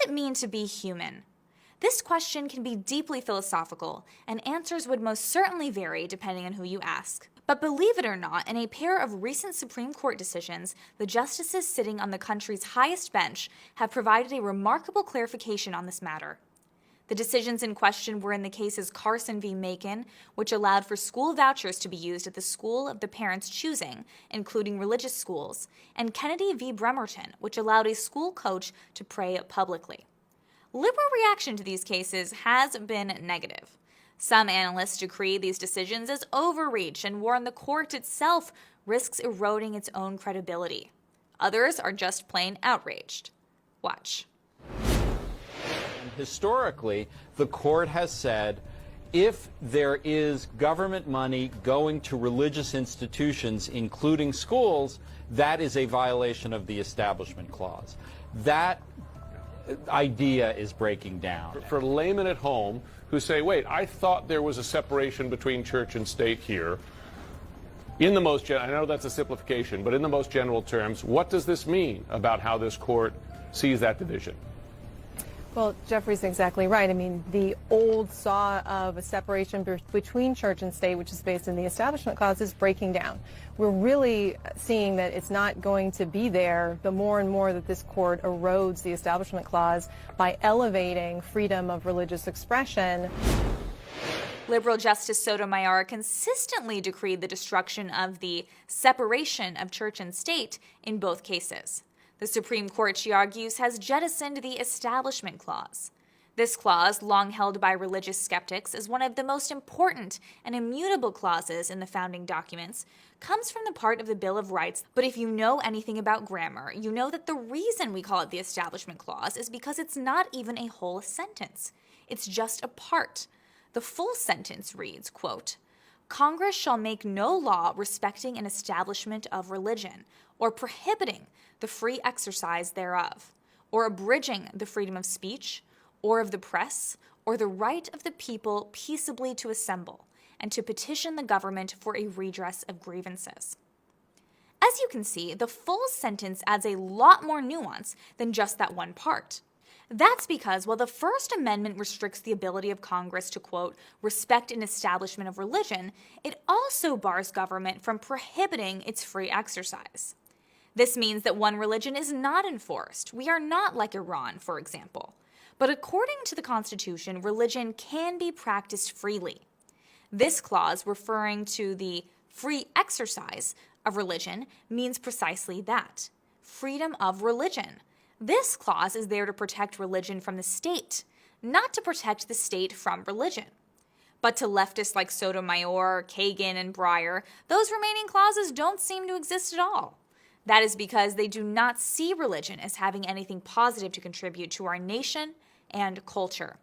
it mean to be human? This question can be deeply philosophical, and answers would most certainly vary depending on who you ask. But believe it or not, in a pair of recent Supreme Court decisions, the justices sitting on the country's highest bench have provided a remarkable clarification on this matter. The decisions in question were in the cases Carson v. Macon, which allowed for school vouchers to be used at the school of the parents' choosing, including religious schools, and Kennedy v. Bremerton, which allowed a school coach to pray publicly. Liberal reaction to these cases has been negative. Some analysts decree these decisions as overreach and warn the court itself risks eroding its own credibility. Others are just plain outraged. Watch. Historically, the court has said if there is government money going to religious institutions, including schools, that is a violation of the Establishment Clause. That idea is breaking down. For laymen at home who say, wait, I thought there was a separation between church and state here, in the most I know that's a simplification, but in the most general terms, what does this mean about how this court sees that division? Well, Jeffrey's exactly right. I mean, the old saw of a separation between church and state, which is based in the Establishment Clause, is breaking down. We're really seeing that it's not going to be there the more and more that this court erodes the Establishment Clause by elevating freedom of religious expression. Liberal Justice Sotomayor consistently decreed the destruction of the separation of church and state in both cases. The Supreme Court, she argues, has jettisoned the Establishment Clause. This clause, long held by religious skeptics as one of the most important and immutable clauses in the founding documents, comes from the part of the Bill of Rights. But if you know anything about grammar, you know that the reason we call it the Establishment Clause is because it's not even a whole sentence. It's just a part. The full sentence reads, quote, "Congress shall make no law respecting an establishment of religion, or prohibiting the free exercise thereof, or abridging the freedom of speech, or of the press, or the right of the people peaceably to assemble, and to petition the government for a redress of grievances." As you can see, the full sentence adds a lot more nuance than just that one part. That's because while the First Amendment restricts the ability of Congress to, quote, respect an establishment of religion, it also bars government from prohibiting its free exercise. This means that one religion is not enforced. We are not like Iran, for example. But according to the Constitution, religion can be practiced freely. This clause, referring to the free exercise of religion, means precisely that, freedom of religion. This clause is there to protect religion from the state, not to protect the state from religion. But to leftists like Sotomayor, Kagan, and Breyer, those remaining clauses don't seem to exist at all. That is because they do not see religion as having anything positive to contribute to our nation and culture.